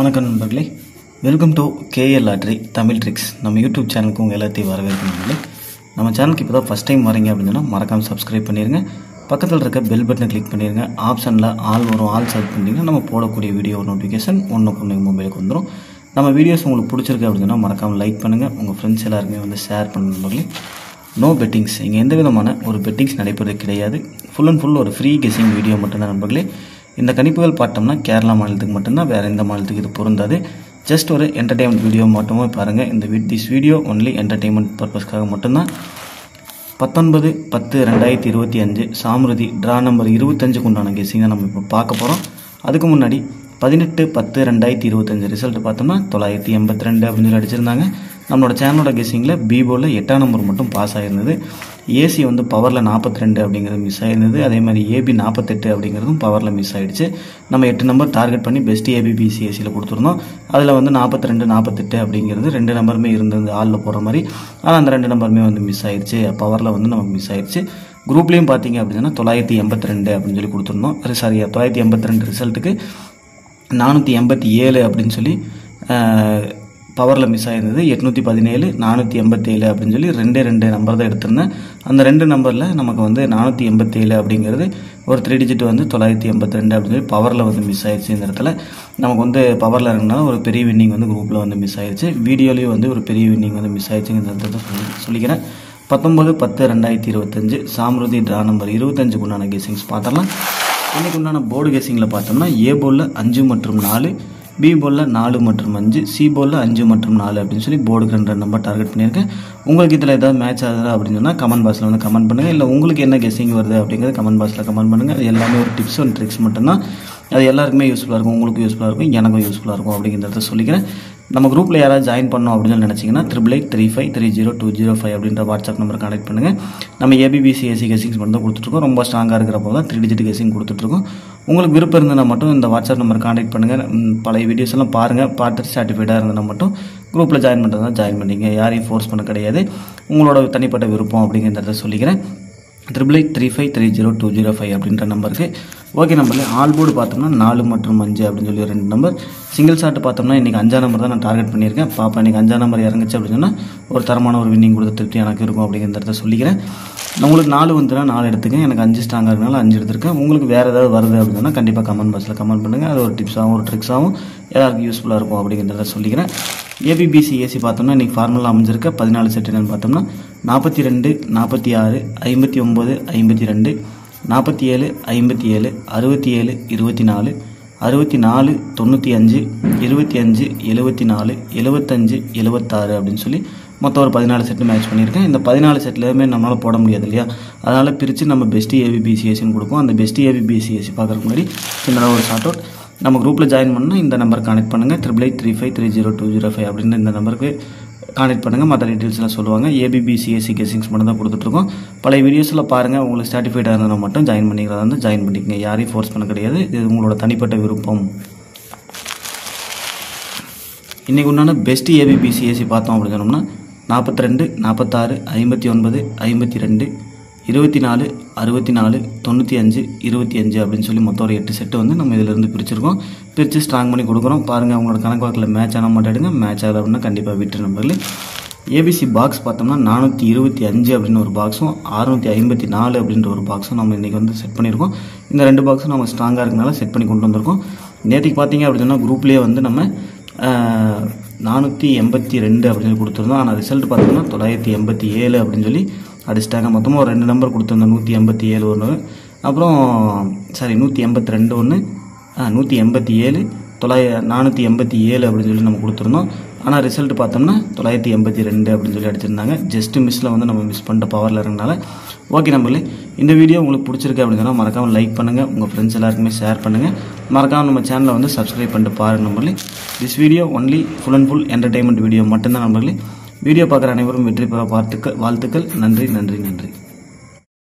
வணக்கம் நண்பர்களே, welcome to KL lottery Tamil tricks. நம்ம யூடியூப் சேனலுக்கு உங்கள் எல்லாத்தையும் வரவேற்கும் நண்பர்களே. நம்ம சேனலுக்கு இப்போ தான் ஃபஸ்ட் டைம் வரீங்க அப்படின்னு சொன்னால் மறக்காமல் சப்ஸ்கிரைப் பண்ணிடுங்க. பக்கத்தில் இருக்க பெல் பட்டனை கிளிக் பண்ணிடுங்க. ஆப்ஷனில் ஆல் வரும், ஆல் செலக்ட் பண்ணிங்கன்னா நம்ம போடக்கூடிய வீடியோ நோட்டிஃபிகேஷன் ஒன்று மொபைலுக்கு வந்துடும். நம்ம வீடியோஸ் உங்களுக்கு பிடிச்சிருக்கு அப்படின்னு சொன்னால் மறக்காமல் லைக் பண்ணுங்கள். உங்கள் ஃப்ரெண்ட்ஸ் எல்லாருக்குமே வந்து ஷேர் பண்ணுங்க நண்பர்களே. நோ பெட்டிங்ஸ், இங்கே எந்த விதமான ஒரு பெட்டிங்ஸ் நடைபெறது கிடையாது. ஃபுல் அண்ட் ஃபுல் ஒரு ஃப்ரீ கெஸிங் வீடியோ மட்டும்தான் நண்பர்களே. இந்த கணிப்புகள் பார்த்தோம்னா கேரளா மாநிலத்துக்கு மட்டும்தான், வேறு எந்த மாநிலத்துக்கு இது பொருந்தாது. ஜஸ்ட் ஒரு என்டர்டெயின்மெண்ட் வீடியோ மட்டுமே பாருங்கள். திஸ் வீடியோ ஒன்லி என்டர்டெயின்மெண்ட் பர்பஸ்க்காக மட்டும்தான். 19/10/2025 சாமிருதி ட்ரா நம்பர் 25 உண்டான கெஸிங் தான் நம்ம இப்போ பார்க்க போகிறோம். அதுக்கு முன்னாடி 18/10/2025 ரிசல்ட் பார்த்தோம்னா 982 அப்படின்னு சொல்லி அடிச்சிருந்தாங்க. நம்மளோட சேனலோட கெஸிங்கில் பிபோவில் 8ஆம் நம்பர் மட்டும் பாஸ் ஆகிருந்தது. ஏசி வந்து பவரில் 42 அப்படிங்கிறது மிஸ் ஆகிருந்தது. அதே மாதிரி ஏபி 48 அப்படிங்கிறதும் பவரில் மிஸ் ஆகிடுச்சு. நம்ம 8 நம்பர் டார்கெட் பண்ணி பெஸ்ட் ஏபிபிசிஎஸ்சியில் கொடுத்துருந்தோம். அதில் வந்து 42 48 அப்படிங்கிறது 2 நம்பருமே இருந்தது ஆளில் போடுற மாதிரி. ஆனால் அந்த 2 நம்பருமே வந்து மிஸ் ஆகிடுச்சு, பவரில் வந்து நமக்கு மிஸ் ஆகிடுச்சு. குரூப்லேயும் பார்த்தீங்க அப்படின்னா 982 அப்படின்னு சொல்லி கொடுத்துருந்தோம். 982 ரிசல்ட்டுக்கு 487 அப்படின்னு சொல்லி பவரில் மிஸ் ஆகிருந்தது. 817 487 அப்படின்னு சொல்லி 2 நம்பர் தான் எடுத்திருந்தேன். அந்த 2 நம்பரில் நமக்கு வந்து 487 அப்படிங்கிறது ஒரு 3 டிஜிட் வந்து 982 அப்படின்னு சொல்லி பவரில் வந்து மிஸ் ஆயிடுச்சு. இந்த இடத்துல நமக்கு வந்து பவரில் இருக்கனால ஒரு பெரிய வின்னிங் வந்து குரூப்பில் வந்து மிஸ் ஆயிடுச்சு. வீடியோலேயும் வந்து ஒரு பெரிய வின்னிங் வந்து மிஸ் ஆயிடுச்சு. இந்த இடத்துல சொல்லிக்கிறேன். 19/10/2025 சாமிருதி ட்ரா நம்பர் 25 உண்டான கெஸிங்ஸ் பார்த்துடலாம். இன்றைக்கு உண்டான போர்டு கெஸிங்கில் பார்த்தோம்னா ஏ போலில் 5 மற்றும் 4, பி போலில் 4 மற்றும் 5, சி போலில் 5 மற்றும் 4 அப்படின்னு சொல்லி போர்டுக்கு 2 நம்பர் டார்கெட் பண்ணியிருக்கேன். உங்களுக்கு இதில் ஏதாவது மேட்ச் ஆகுது அப்படின்னு சொன்னால் கமெண்ட் பாக்ஸில் வந்து கமெண்ட் பண்ணுங்கள். இல்லை உங்களுக்கு என்ன கெஸிங் வருது அப்படிங்கிறது கமெண்ட் பாக்ஸில் கமெண்ட் பண்ணுங்கள். அது எல்லாமே ஒரு டிப்ஸ் அண்ட் ட்ரிக்ஸ் மட்டும்தான். அது எல்லாருக்குமே யூஸ்ஃபுல்லாக இருக்கும், உங்களுக்கும் யூஸ்ஃபுல்லாக இருக்கும், எனக்கும் யூஸ்ஃபுல்லாக இருக்கும் அப்படிங்கிறத சொல்லிக்கிறேன். நம்ம குரூப்பில் யாராவது ஜாயின் பண்ணோம் அப்படின்னு சொல்லி நினச்சிங்கன்னா 8883530205 அப்படின்ற வாட்ஸ்அப் நம்பர் கான்டெக்ட் பண்ணுங்கள். நம்ம ஏபிபிசிஎஸ்சி கெஸிங்ஸ் மட்டும் தான் கொடுத்துட்ருக்கோம். ரொம்ப ஸ்ட்ராங்காக இருக்கிறப்போ தான் 3 டிஜிட் கெஸிங் கொடுத்துட்ருக்கோம். உங்களுக்கு விருப்பம் இருந்ததுன்னா மட்டும் இந்த வாட்ஸ்அப் நம்பர் கான்டெக்ட் பண்ணுங்கள். பழைய வீடியோஸ் எல்லாம் பாருங்கள், பார்த்துட்டு சாட்டிஸ்ஃபைடாக இருந்ததுன்னா மட்டும் குரூப்பில் ஜாயின் பண்ணுறதா ஜாயின் பண்ணிங்க. யாரையும் ஃபோர்ஸ் பண்ண கிடையாது, உங்களோட தனிப்பட்ட விருப்பம் அப்படிங்கிறத சொல்லிக்கிறேன். 8883530205 அப்படின்ற நம்பருக்கு. ஓகே நம்பரில் ஆல் போர்டு பார்த்தோம்னா 4 மற்றும் 5 அப்படின்னு சொல்லி 2 நம்பர். சிங்கிள் ஷாட் பார்த்தோம்னா இன்றைக்கி 5ஆம் நம்பர் தான் நான் டார்கெட் பண்ணியிருக்கேன். பாப்பா இன்றைக்கி 5ஆம் நம்பர் இறங்குச்சு அப்படின்னு சொன்னால் ஒரு தரமான ஒரு வின்னிங் கொடுத்த திருப்தி எனக்கு இருக்கும் அப்படிங்கிறத சொல்லிக்கிறேன். உங்களுக்கு 4 வந்துன்னா 4 எடுத்துக்கேன். எனக்கு 5 ஸ்ட்ராங்காக இருக்கனால 5 எடுத்துருக்கேன். உங்களுக்கு வேறு ஏதாவது வருது அப்படின்னா கண்டிப்பாக கமெண்ட் பாக்ஸில் கமெண்ட் பண்ணுங்கள். அது ஒரு டிப்ஸாகவும் ஒரு ட்ரிக்ஸாகவும் எல்லாருக்கும் யூஸ்ஃபுல்லாக இருக்கும் அப்படிங்கிறத சொல்லிக்கிறேன். ஏபிபிசிஎஸ்சி பார்த்தோம்னா இன்றைக்கி ஃபார்முலா அமைஞ்சிருக்க 14 செட் என்னன்னு பார்த்தோம்னா 42 46 59 52 47 57 67 24 64 95 25 74 75 76 அப்படின்னு சொல்லி மொத்தம் ஒரு 14 செட்டு மேட்ச் பண்ணியிருக்கேன். இந்த 14 செட்லேயுமே நம்மளால் போட முடியாது இல்லையா, அதனால் பிரித்து நம்ம பெஸ்ட் ஏபிபிசிஎஸ்சின்னு கொடுப்போம். அந்த பெஸ்ட் ஏபிபிசிஎஸ்சி பார்க்குறதுக்கு முன்னாடி சின்னதாக ஒரு ஷார்ட் அவுட். நம்ம குரூப்பில் ஜாயின் பண்ணால் இந்த நம்பர் கான்டெக்ட் பண்ணுங்கள். 8883530205 அப்படின்னு இந்த நம்பருக்கு கான்டெக்ட் பண்ணுங்கள். மற்ற டீட்டெயில்ஸ்லாம் சொல்லுவாங்க. ஏபிபிசிஎஸ்சி கெஸிங்ஸ் மட்டும் தான் கொடுத்துட்ருக்கோம். பழைய வீடியோஸில் பாருங்கள். உங்களுக்கு சாட்டிஸ்ஃபைடாக இருந்தால் மட்டும் ஜாயின் பண்ணிக்கிறதா வந்து ஜாயின் பண்ணிக்கங்க. யாரையும் ஃபோர்ஸ் பண்ண கிடையாது, இது உங்களோட தனிப்பட்ட விருப்பம். இன்றைக்கு உண்டான பெஸ்ட் ஏபிபிசிஎஸ்சி பார்த்தோம் அப்படின்னு சொன்னோம்னா 42 46 59 52 24 64 95 25 அப்படின்னு சொல்லி மொத்தம் ஒரு 8 செட்டு வந்து நம்ம இதிலிருந்து பிரிச்சிருக்கோம். பிரித்து ஸ்ட்ராங் பண்ணி கொடுக்குறோம். பாருங்கள், உங்களோட கணக்கு வாக்கில் மேட்ச் ஆனால் மட்டும் எடுங்க. மேட்ச் ஆகுது அப்படின்னா கண்டிப்பாக விட்டு நம்பரில். ஏபிசி பாக்ஸ் பார்த்தோம்னா 425 அப்படின்னு ஒரு பாக்ஸும் 654 அப்படின்ற ஒரு பாக்ஸும் நம்ம இன்றைக்கி வந்து செட் பண்ணியிருக்கோம். இந்த 2 பாக்ஸும் நம்ம ஸ்ட்ராங்காக இருக்கனால செட் பண்ணி கொண்டு வந்திருக்கோம். நேற்றுக்கு பார்த்தீங்க அப்படின்னா குரூப்லேயே வந்து நம்ம 482 அப்படின்னு கொடுத்துருந்தோம். ஆனால் ரிசல்ட் பார்த்தோம்னா 987 அப்படின்னு சொல்லி அடிச்சிட்டாங்க. மொத்தமாக ஒரு 2 நம்பர் கொடுத்துருந்தோம். 187 ஒன்று, அப்புறம் 182 ஒன்று, 187 487 அப்படின்னு சொல்லி நம்ம கொடுத்துருந்தோம். ஆனால் ரிசல்ட் பார்த்தோம்னா 982 அப்படின்னு சொல்லி அடிச்சிருந்தாங்க. ஜஸ்ட் மிஸ்ஸில் வந்து நம்ம மிஸ் பண்ணிட்ட பவரில் இருக்கனால. ஓகே நம்பர்களே, இந்த வீடியோ உங்களுக்கு பிடிச்சிருக்கு அப்படின்னு சொன்னால் மறக்காமல் லைக் பண்ணுங்கள். உங்கள் ஃப்ரெண்ட்ஸ் எல்லாருக்குமே ஷேர் பண்ணுங்கள். மறக்காமல் நம்ம சேனலை வந்து சப்ஸ்கிரைப் பண்ணிட்டு பாருங்கள் நம்பர்களே. This video only full and full entertainment video மட்டும்தான் நம்பர்களே. வீடியோ பார்க்குற அனைவரும் வெற்றி பெற வாழ்த்துக்கள். நன்றி நன்றி நன்றி.